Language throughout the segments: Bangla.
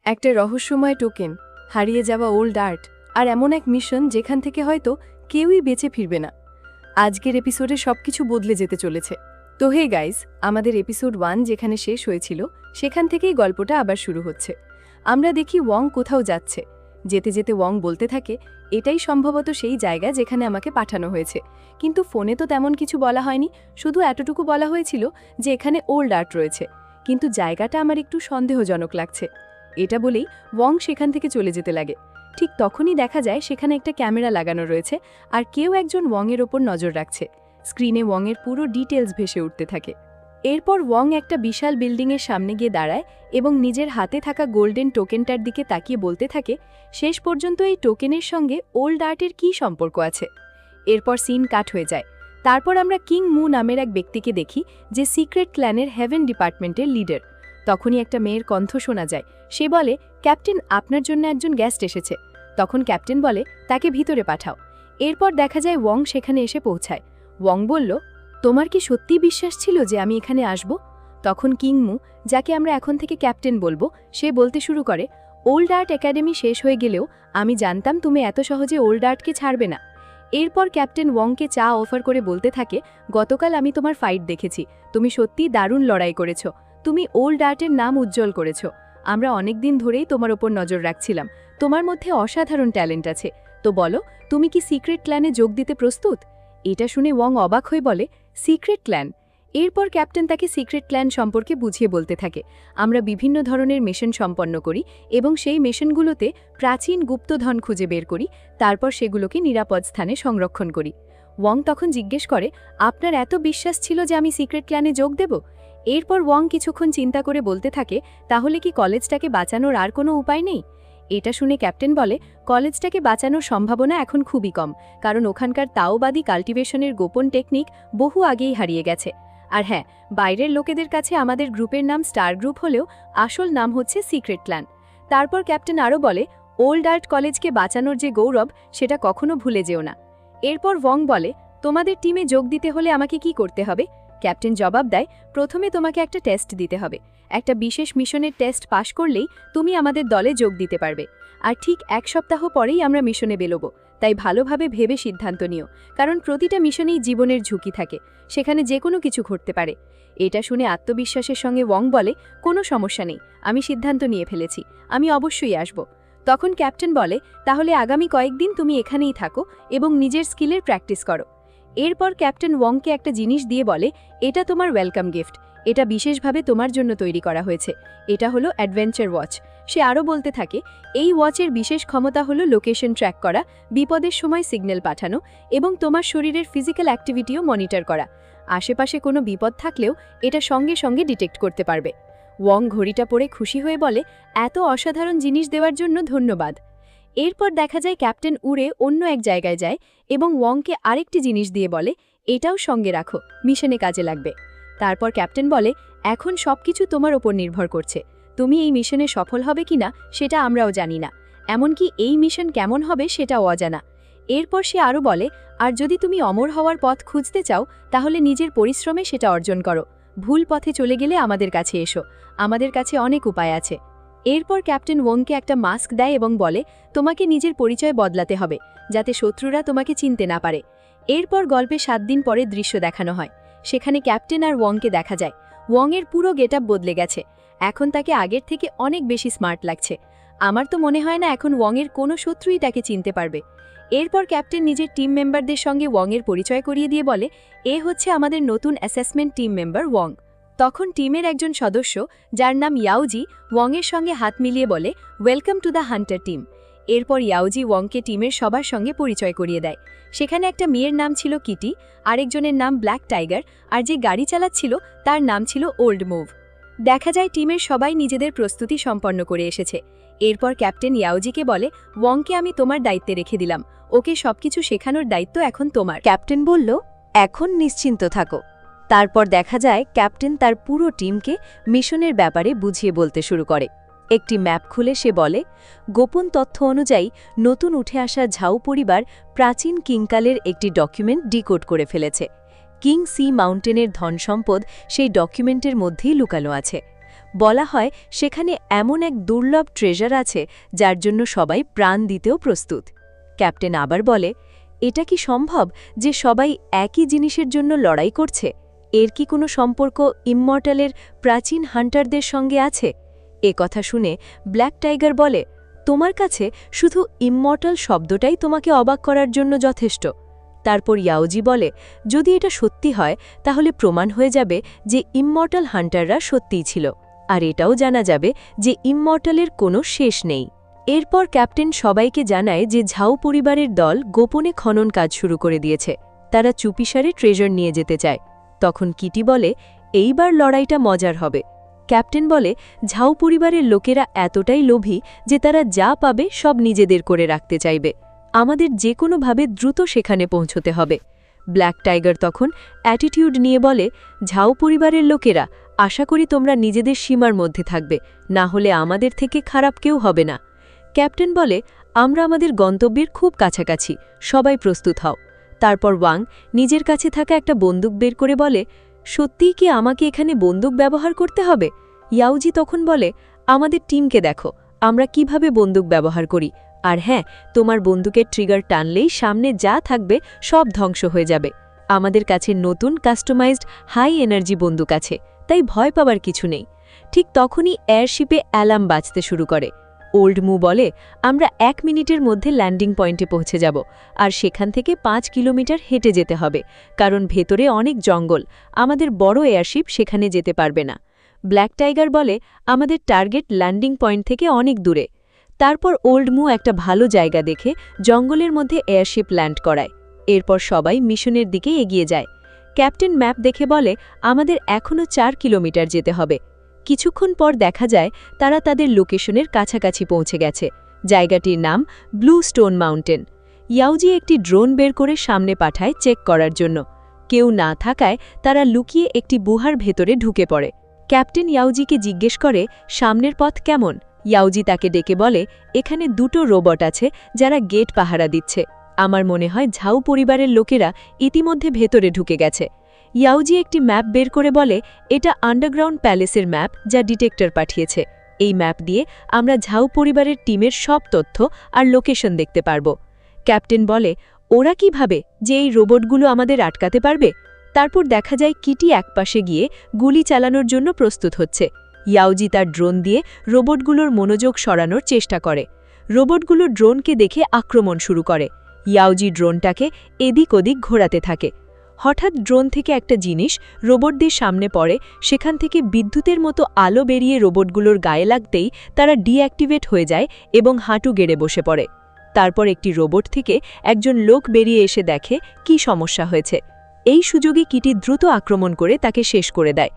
একটা রহস্যময় টোকেন, হারিয়ে যাওয়া ওল্ড আর্ট আর এমন এক মিশন যেখান থেকে হয়তো কেউই বেঁচে ফিরবে না। আজকের এপিসোডে সবকিছু বদলে যেতে চলেছে। তো হে গাইজ, আমাদের এপিসোড 1 যেখানে শেষ হয়েছিল সেখান থেকেই গল্পটা আবার শুরু হচ্ছে। আমরা দেখি ওয়ং কোথাও যাচ্ছে। যেতে যেতে ওয়ং বলতে থাকে, এটাই সম্ভবত সেই জায়গা যেখানে আমাকে পাঠানো হয়েছে, কিন্তু ফোনে তো তেমন কিছু বলা হয়নি, শুধু এতটুকু বলা হয়েছিল যে এখানে ওল্ড আর্ট রয়েছে, কিন্তু জায়গাটা আমার একটু সন্দেহজনক লাগছে। এটা বলেই ওয়ং সেখান থেকে চলে যেতে লাগে। ঠিক তখনই দেখা যায় সেখানে একটা ক্যামেরা লাগানো রয়েছে আর কেউ একজন ওয়ংয়ের ওপর নজর রাখছে। স্ক্রিনে ওয়ংয়ের পুরো ডিটেলস ভেসে উঠতে থাকে। এরপর ওয়ং একটা বিশাল বিল্ডিংয়ের সামনে গিয়ে দাঁড়ায় এবং নিজের হাতে থাকা গোল্ডেন টোকেনটার দিকে তাকিয়ে বলতে থাকে, শেষ পর্যন্ত এই টোকেনের সঙ্গে ওল্ড আর্টের কী সম্পর্ক আছে। এরপর সিন কাট হয়ে যায়। তারপর আমরা কিং মু নামের এক ব্যক্তিকে দেখি, যে সিক্রেট ক্ল্যানের হেভেন ডিপার্টমেন্টের লিডার। তখনই একটা মেয়ের কণ্ঠ শোনা যায়। সে বলে, ক্যাপ্টেন, আপনার জন্য একজন গেস্ট এসেছে। তখন ক্যাপ্টেন বলে, তাকে ভিতরে পাঠাও। এরপর দেখা যায় ওয়ং সেখানে এসে পৌঁছায়। ওয়ং বলল, তোমার কি সত্যিই বিশ্বাস ছিল যে আমি এখানে আসব? তখন কিংমু, যাকে আমরা এখন থেকে ক্যাপ্টেন বলবো, সে বলতে শুরু করে, ওল্ড আর্ট একাডেমি শেষ হয়ে গেলেও আমি জানতাম তুমি এত সহজে ওল্ড আর্টকে ছাড়বে না। এরপর ক্যাপ্টেন ওয়ংকে চা অফার করে বলতে থাকে, গতকাল আমি তোমার ফাইট দেখেছি, তুমি সত্যিই দারুণ লড়াই করেছ, তুমি ওল্ড আর্টের নাম উজ্জ্বল করেছ। আমরা অনেক দিন ধরেই তোমার ওপর নজর রাখছিলাম, তোমার মধ্যে অসাধারণ ট্যালেন্ট আছে। তো বলো, তুমি কি সিক্রেট ক্ল্যানে যোগ দিতে প্রস্তুত? এটা শুনে ওয়ং অবাক হয়ে বলে, সিক্রেট ক্ল্যান? এরপর ক্যাপ্টেন তাকে সিক্রেট ক্ল্যান সম্পর্কে বুঝিয়ে বলতে থাকে, আমরা বিভিন্ন ধরনের মিশন সম্পন্ন করি এবং সেই মিশনগুলোতে প্রাচীন গুপ্তধন খুঁজে বের করি, তারপর সেগুলোকে নিরাপদ স্থানে সংরক্ষণ করি। ওয়ং তখন জিজ্ঞেস করে, আপনার এত বিশ্বাস ছিল যে আমি সিক্রেট ক্ল্যানে যোগ দেব? এরপর ওয়ং কিছুক্ষণ চিন্তা করে বলতে থাকে, তাহলে কি কলেজটাকে বাঁচানোর আর কোনো উপায় নেই? এটা শুনে ক্যাপ্টেন বলে, কলেজটাকে বাঁচানোর সম্ভাবনা এখন খুবই কম, কারণ ওখানকার তাওবাদী কাল্টিভেশনের গোপন টেকনিক বহু আগেই হারিয়ে গেছে। আর হ্যাঁ, বাইরের লোকেদের কাছে আমাদের গ্রুপের নাম স্টার গ্রুপ হলেও আসল নাম হচ্ছে সিক্রেট ক্ল্যান। তারপর ক্যাপ্টেন আরও বলে, ওল্ড আর্ট কলেজকে বাঁচানোর যে গৌরব, সেটা কখনো ভুলে যেও না। এরপর ওয়ং বলে, তোমাদের টিমে যোগ দিতে হলে আমাকে কি করতে হবে? ক্যাপ্টেন জবাব দেয়, প্রথমে তোমাকে একটা টেস্ট দিতে হবে। একটা বিশেষ মিশনের টেস্ট পাশ করলেই তুমি আমাদের দলে যোগ দিতে পারবে। আর ঠিক 1 সপ্তাহ পরেই আমরা মিশনে বেরোবো, তাই ভালোভাবে ভেবে সিদ্ধান্ত নিও, কারণ প্রতিটা মিশনেই জীবনের ঝুঁকি থাকে, সেখানে যে কোনো কিছু ঘটতে পারে। এটা শুনে আত্মবিশ্বাসের সঙ্গে ওয়ং বলে, কোনো সমস্যা নেই, আমি সিদ্ধান্ত নিয়ে ফেলেছি, আমি অবশ্যই আসব। তখন ক্যাপ্টেন বলে, তাহলে আগামী কয়েকদিন তুমি এখানেই থাকো এবং নিজের স্কিলের প্র্যাকটিস করো। এরপর ক্যাপ্টেন ওয়ংকে একটা জিনিস দিয়ে বলে, এটা তোমার ওয়েলকাম গিফট, এটা বিশেষভাবে তোমার জন্য তৈরি করা হয়েছে। এটা হলো অ্যাডভেঞ্চার ওয়াচ। সে আরও বলতে থাকে, এই ওয়াচের বিশেষ ক্ষমতা হলো লোকেশন ট্র্যাক করা, বিপদের সময় সিগন্যাল পাঠানো এবং তোমার শরীরের ফিজিক্যাল অ্যাক্টিভিটিও মনিটর করা। আশেপাশে কোনো বিপদ থাকলেও এটা সঙ্গে সঙ্গে ডিটেক্ট করতে পারবে। ওয়ং ঘড়িটা পরে খুশি হয়ে বলে, এত অসাধারণ জিনিস দেওয়ার জন্য ধন্যবাদ। এরপর দেখা যায় ক্যাপ্টেন উড়ে অন্য এক জায়গায় যায় এবং ওয়ংকে আরেকটি জিনিস দিয়ে বলে, এটাও সঙ্গে রাখো, মিশনে কাজে লাগবে। তারপর ক্যাপ্টেন বলে, এখন সবকিছু তোমার ওপর নির্ভর করছে, তুমি এই মিশনে সফল হবে কিনা সেটা আমরাও জানি না, এমনকি এই মিশন কেমন হবে সেটাও অজানা। এরপর সে আরও বলে, আর যদি তুমি অমর হওয়ার পথ খুঁজতে চাও তাহলে নিজের পরিশ্রমে সেটা অর্জন করো, ভুল পথে চলে গেলে আমাদের কাছে এসো, আমাদের কাছে অনেক উপায় আছে। এরপর ক্যাপ্টেন ওয়ংকে একটা মাস্ক দেয় এবং বলে, তোমাকে নিজের পরিচয় বদলাতে হবে, যাতে শত্রুরা তোমাকে চিনতে না পারে। এরপর গল্পে 7 দিন পরে দৃশ্য দেখানো হয়। সেখানে ক্যাপ্টেন আর ওয়ংকে দেখা যায়। ওয়ংয়ের পুরো গেটআপ বদলে গেছে, এখন তাকে আগের থেকে অনেক বেশি স্মার্ট লাগছে। আমার তো মনে হয় না এখন ওয়ংয়ের কোনো শত্রুই তাকে চিনতে পারবে। এরপর ক্যাপ্টেন নিজের টিম মেম্বারদের সঙ্গে ওয়ংয়ের পরিচয় করিয়ে দিয়ে বলে, এ হচ্ছে আমাদের নতুন অ্যাসেসমেন্ট টিম মেম্বার ওয়ং। তখন টিমের একজন সদস্য, যার নাম ইয়াওজি, ওয়ংয়ের সঙ্গে হাত মিলিয়ে বলে, welcome to the Hunter team. এরপর ইয়াওজি ওয়ংকে টিমের সবার সঙ্গে পরিচয় করিয়ে দেয়। সেখানে একটা মেয়ের নাম ছিল কিটি, আরেকজনের নাম ব্ল্যাক টাইগার, আর যে গাড়ি চালাচ্ছিল তার নাম ছিল ওল্ড মুভ। দেখা যায় টিমের সবাই নিজেদের প্রস্তুতি সম্পন্ন করে এসেছে। এরপর ক্যাপ্টেন ইয়াওজিকে বলে, ওয়ংকে আমি তোমার দায়িত্বে রেখে দিলাম, ওকে সবকিছু শেখানোর দায়িত্ব এখন তোমার। ক্যাপ্টেন বলল, এখন নিশ্চিন্ত থাকো। তারপর দেখা যায় ক্যাপ্টেন তার পুরো টিমকে মিশনের ব্যাপারে বুঝিয়ে বলতে শুরু করে। একটি ম্যাপ খুলে সে বলে, গোপন তথ্য অনুযায়ী নতুন উঠে আসা ঝাউ পরিবার প্রাচীন কিংকালের একটি ডকুমেন্ট ডিকোড করে ফেলেছে। কিং সি মাউন্টেনের ধনসম্পদ সেই ডকুমেন্টের মধ্যেই লুকানো আছে। বলা হয় সেখানে এমন এক দুর্লভ ট্রেজার আছে যার জন্য সবাই প্রাণ দিতেও প্রস্তুত। ক্যাপ্টেন আবার বলে, এটা কি সম্ভব যে সবাই একই জিনিসের জন্য লড়াই করছে? এর কি কোনো সম্পর্ক ইমমর্টালের প্রাচীন হান্টারদের সঙ্গে আছে? এ কথা শুনে ব্ল্যাক টাইগার বলে, তোমার কাছে শুধু ইমমর্টাল শব্দটাই তোমাকে অবাক করার জন্য যথেষ্ট। তারপর ইয়াওজি বলে, যদি এটা সত্যি হয় তাহলে প্রমাণ হয়ে যাবে যে ইমমর্টাল হান্টাররা সত্যিই ছিল, আর এটাও জানা যাবে যে ইমমর্টালের কোনো শেষ নেই। এরপর ক্যাপ্টেন সবাইকে জানায় যে ঝাউ পরিবারের দল গোপনে খনন কাজ শুরু করে দিয়েছে। তারা চুপিসারে ট্রেজার নিয়ে যেতে চায়। তখন কিটি বলে, এইবার লড়াইটা মজার হবে। ক্যাপ্টেন বলে, ঝাউ পরিবারের লোকেরা এতটাই লোভী যে তারা যা পাবে সব নিজেদের করে রাখতে চাইবে। আমাদের যে কোনোভাবে দ্রুত সেখানে পৌঁছতে হবে। ব্ল্যাক টাইগার তখন অ্যাটিটিউড নিয়ে বলে, ঝাউ পরিবারের লোকেরা, আশা করি তোমরা নিজেদের সীমার মধ্যে থাকবে, না হলে আমাদের থেকে খারাপ কেউ হবে না। ক্যাপ্টেন বলে, আমরা আমাদের গন্তব্যের খুব কাছাকাছি, সবাই প্রস্তুত হও। তারপর ওয়াং নিজের কাছে থাকা একটা বন্দুক বের করে বলে, সত্যিই কি আমাকে এখানে বন্দুক ব্যবহার করতে হবে? ইয়াওজি তখন বলে, আমাদের টিমকে দেখো, আমরা কিভাবে বন্দুক ব্যবহার করি। আর হ্যাঁ, তোমার বন্দুকের ট্রিগার টানলেই সামনে যা থাকবে সব ধ্বংস হয়ে যাবে। আমাদের কাছে নতুন কাস্টমাইজড হাই এনার্জি বন্দুক আছে, তাই ভয় পাবার কিছু নেই। ঠিক তখনই এয়ারশিপে অ্যালার্ম বাজতে শুরু করে। ওল্ড মু বলে, আমরা 1 মিনিটের মধ্যে ল্যান্ডিং পয়েন্টে পৌঁছে যাব, আর সেখান থেকে 5 কিলোমিটার হেঁটে যেতে হবে, কারণ ভেতরে অনেক জঙ্গল, আমাদের বড় এয়ারশিপ সেখানে যেতে পারবে না। ব্ল্যাক টাইগার বলে, আমাদের টার্গেট ল্যান্ডিং পয়েন্ট থেকে অনেক দূরে। তারপর ওল্ড মু একটা ভালো জায়গা দেখে জঙ্গলের মধ্যে এয়ারশিপ ল্যান্ড করায়। এরপর সবাই মিশনের দিকে এগিয়ে যায়। ক্যাপ্টেন ম্যাপ দেখে বলে, আমাদের এখনও 4 কিলোমিটার যেতে হবে। কিছুক্ষণ পর দেখা যায় তারা তাদের লোকেশনের কাছাকাছি পৌঁছে গেছে। জায়গাটির নাম ব্লু স্টোন মাউন্টেন। ইয়াওজি একটি ড্রোন বের করে সামনে পাঠায় চেক করার জন্য। কেউ না থাকায় তারা লুকিয়ে একটি গুহার ভেতরে ঢুকে পড়ে। ক্যাপ্টেন ইয়াওজিকে জিজ্ঞেস করে, সামনের পথ কেমন? ইয়াওজি তাকে ডেকে বলে, এখানে 2টো রোবট আছে যারা গেট পাহারা দিচ্ছে। আমার মনে হয় ঝাউ পরিবারের লোকেরা ইতিমধ্যে ভেতরে ঢুকে গেছে। ইয়াওজি একটি ম্যাপ বের করে বলে, এটা আন্ডারগ্রাউন্ড প্যালেসের ম্যাপ যা ডিটেক্টর পাঠিয়েছে। এই ম্যাপ দিয়ে আমরা ঝাউ পরিবারের টিমের সব তথ্য আর লোকেশন দেখতে পারব। ক্যাপ্টেন বলে, ওরা কিভাবে যে এই রোবটগুলো আমাদের আটকাতে পারবে? তারপর দেখা যায় কিটি একপাশে গিয়ে গুলি চালানোর জন্য প্রস্তুত হচ্ছে। ইয়াওজি তার ড্রোন দিয়ে রোবটগুলোর মনোযোগ সরানোর চেষ্টা করে। রোবটগুলো ড্রোনকে দেখে আক্রমণ শুরু করে। ইয়াওজি ড্রোনটাকে এদিক ওদিক ঘোরাতে থাকে। হঠাৎ ড্রোন থেকে একটা জিনিস রোবটদের সামনে পড়ে, সেখান থেকে বিদ্যুতের মতো আলো বেরিয়ে রোবটগুলোর গায়ে লাগতেই তারা ডিঅ্যাক্টিভেট হয়ে যায় এবং হাঁটু গেড়ে বসে পড়ে। তারপর একটি রোবট থেকে একজন লোক বেরিয়ে এসে দেখে কি সমস্যা হয়েছে। এই সুযোগে কিটি দ্রুত আক্রমণ করে তাকে শেষ করে দেয়।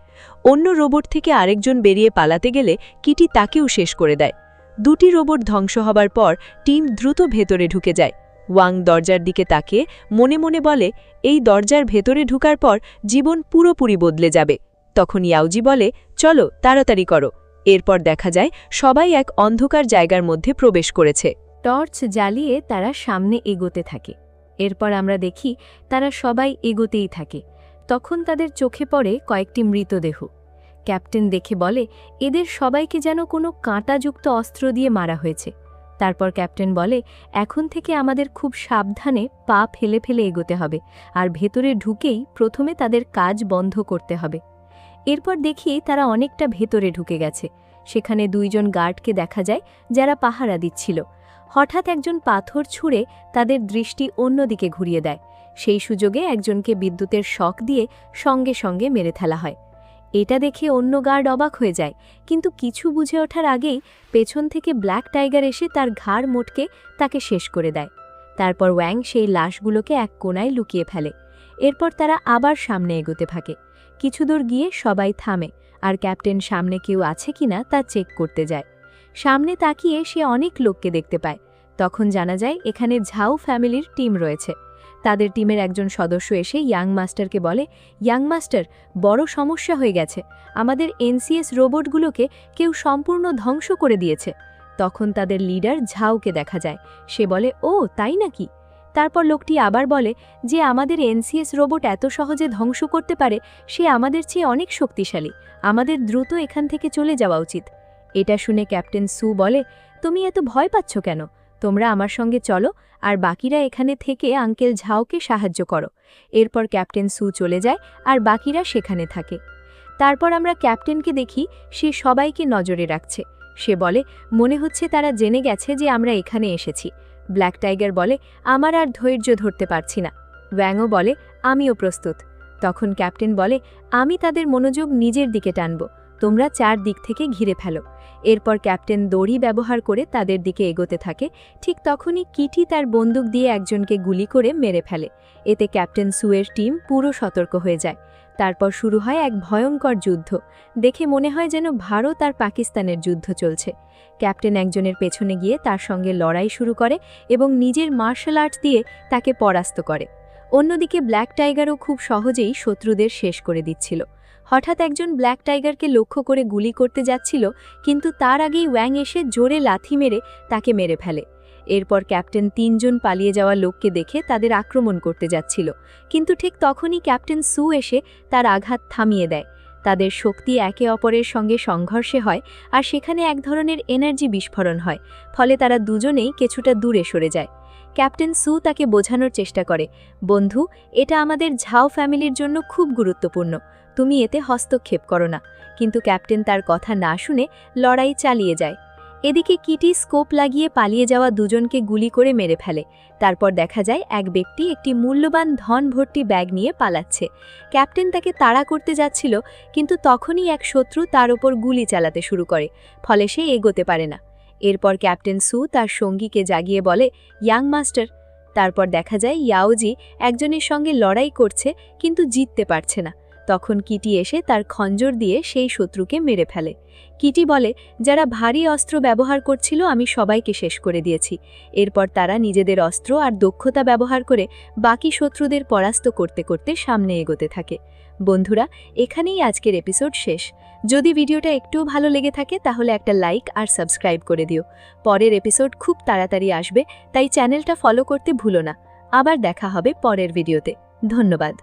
অন্য রোবট থেকে আরেকজন বেরিয়ে পালাতে গেলে কিটি তাকেও শেষ করে দেয়। 2টি রোবট ধ্বংস হবার পর টিম দ্রুত ভেতরে ঢুকে যায়। ওয়াং দরজার দিকে তাকিয়ে মনে মনে বলে, এই দরজার ভেতরে ঢুকার পর জীবন পুরোপুরি বদলে যাবে। তখন ইয়াওজি বলে, চলো তাড়াতাড়ি করো। এরপর দেখা যায় সবাই এক অন্ধকার জায়গার মধ্যে প্রবেশ করেছে। টর্চ জ্বালিয়ে তারা সামনে এগোতে থাকে। এরপর আমরা দেখি তারা সবাই এগোতেই থাকে। তখন তাদের চোখে পড়ে কয়েকটি মৃতদেহ। ক্যাপ্টেন দেখে বলে, এদের সবাইকে যেন কোনো কাঁটাযুক্ত অস্ত্র দিয়ে মারা হয়েছে। তারপর ক্যাপ্টেন বলে, এখন থেকে আমাদের খুব সাবধানে পা ফেলে ফেলে এগোতে হবে, আর ভেতরে ঢুকেই প্রথমে তাদের কাজ বন্ধ করতে হবে। এরপর দেখি তারা অনেকটা ভেতরে ঢুকে গেছে। সেখানে 2 জন গার্ডকে দেখা যায় যারা পাহারা দিচ্ছিল। হঠাৎ একজন পাথর ছুঁড়ে তাদের দৃষ্টি অন্যদিকে ঘুরিয়ে দেয়। সেই সুযোগে একজনকে বিদ্যুতের শক দিয়ে সঙ্গে সঙ্গে মেরে ফেলা হয়। এটা দেখে অন্য গার্ড অবাক হয়ে যায়, কিন্তু কিছু বুঝে ওঠার আগেই পেছন থেকে ব্ল্যাক টাইগার এসে তার ঘাড় মোটকে তাকে শেষ করে দেয়। তারপর ওয়াং সেই লাশগুলোকে এক কোণায় লুকিয়ে ফেলে। এরপর তারা আবার সামনে এগোতে থাকে। কিছু দূর গিয়ে সবাই থামে, আর ক্যাপ্টেন সামনে কেউ আছে কিনা তা চেক করতে যায়। সামনে তাকিয়ে সে অনেক লোককে দেখতে পায়। তখন জানা যায় এখানে ঝাউ ফ্যামিলির টিম রয়েছে। তাদের টিমের একজন সদস্য এসে ইয়াং মাস্টারকে বলে, ইয়াং মাস্টার, বড় সমস্যা হয়ে গেছে, আমাদের এনসিএস রোবটগুলোকে কেউ সম্পূর্ণ ধ্বংস করে দিয়েছে। তখন তাদের লিডার ঝাউকে দেখা যায়। সে বলে, ও তাই নাকি? তারপর লোকটি আবার বলে যে আমাদের এনসিএস রোবট এত সহজে ধ্বংস করতে পারে, সে আমাদের চেয়ে অনেক শক্তিশালী, আমাদের দ্রুত এখান থেকে চলে যাওয়া উচিত। এটা শুনে ক্যাপ্টেন সু বলে, তুমি এত ভয় পাচ্ছ কেন? তোমরা আমার সঙ্গে চলো আর বাকিরা এখানে থেকে আঙ্কেল ঝাওকে সাহায্য করো। এরপর ক্যাপ্টেন সু চলে যায় আর বাকিরা সেখানে থাকে। তারপর আমরা ক্যাপ্টেনকে দেখি, সে সবাইকে নজরে রাখছে। সে বলে, মনে হচ্ছে তারা জেনে গেছে যে আমরা এখানে এসেছি। ব্ল্যাক টাইগার বলে, আমার আর ধৈর্য ধরতে পারছি না। ওয়াংও বলে, আমিও প্রস্তুত। তখন ক্যাপ্টেন বলে, আমি তাদের মনোযোগ নিজের দিকে টানব, তোমরা চারদিক থেকে ঘিরে ফেলো। এরপর ক্যাপ্টেন দড়ি ব্যবহার করে তাদের দিকে এগোতে থাকে। ঠিক তখনই কিটি তার বন্দুক দিয়ে একজনকে গুলি করে মেরে ফেলে। এতে ক্যাপ্টেন সুয়ের টিম পুরো সতর্ক হয়ে যায়। তারপর শুরু হয় এক ভয়ঙ্কর যুদ্ধ। দেখে মনে হয় যেন ভারত আর পাকিস্তানের যুদ্ধ চলছে। ক্যাপ্টেন একজনের পেছনে গিয়ে তার সঙ্গে লড়াই শুরু করে এবং নিজের মার্শাল আর্টস দিয়ে তাকে পরাস্ত করে। অন্যদিকে ব্ল্যাক টাইগারও খুব সহজেই শত্রুদের শেষ করে দিচ্ছিল। হঠাৎ একজন ব্ল্যাক টাইগারকে লক্ষ্য করে গুলি করতে যাচ্ছিল, কিন্তু তার আগেই ওয়াং এসে জোরে লাথি মেরে তাকে মেরে ফেলে। এরপর ক্যাপ্টেন 3 জন পালিয়ে যাওয়া লোককে দেখে তাদের আক্রমণ করতে যাচ্ছিল, কিন্তু ঠিক তখনই ক্যাপ্টেন সু এসে তার আঘাত থামিয়ে দেয়। তাদের শক্তি একে অপরের সঙ্গে সংঘর্ষে হয় আর সেখানে এক ধরনের এনার্জি বিস্ফোরণ হয়, ফলে তারা দুজনেই কিছুটা দূরে সরে যায়। ক্যাপ্টেন সু তাকে বোঝানোর চেষ্টা করে, বন্ধু, এটা আমাদের ঝাও ফ্যামিলির জন্য খুব গুরুত্বপূর্ণ, তুমি এতে হস্তক্ষেপ করো না। কিন্তু ক্যাপ্টেন তার কথা না শুনে লড়াই চালিয়ে যায়। এদিকে কিটি স্কোপ লাগিয়ে পালিয়ে যাওয়া দুজনকে গুলি করে মেরে ফেলে। তারপর দেখা যায় এক ব্যক্তি একটি মূল্যবান ধন ভর্তি ব্যাগ নিয়ে পালাচ্ছে। ক্যাপ্টেন তাকে তাড়া করতে যাচ্ছিল, কিন্তু তখনই এক শত্রু তার ওপর গুলি চালাতে শুরু করে, ফলে সে এগোতে পারে না। এরপর ক্যাপ্টেন সু তার সঙ্গীকে জাগিয়ে বলে, ইয়াং মাস্টার। তারপর দেখা যায় ইয়াওজি একজনের সঙ্গে লড়াই করছে, কিন্তু জিততে পারছে না। তখন কিটি এসে তার খঞ্জর দিয়ে সেই শত্রুকে মেরে ফেলে। কিটি বলে, যারা ভারী অস্ত্র ব্যবহার করছিল আমি সবাইকে শেষ করে দিয়েছি। এরপর তারা নিজেদের অস্ত্র আর দক্ষতা ব্যবহার করে বাকি শত্রুদের পরাস্ত করতে করতে সামনে এগোতে থাকে। বন্ধুরা, এখানেই আজকের এপিসোড শেষ। যদি ভিডিওটা একটুও ভালো লেগে থাকে তাহলে একটা লাইক আর সাবস্ক্রাইব করে দিও। পরের এপিসোড খুব তাড়াতাড়ি আসবে, তাই চ্যানেলটা ফলো করতে ভুলো না। আবার দেখা হবে পরের ভিডিওতে। ধন্যবাদ।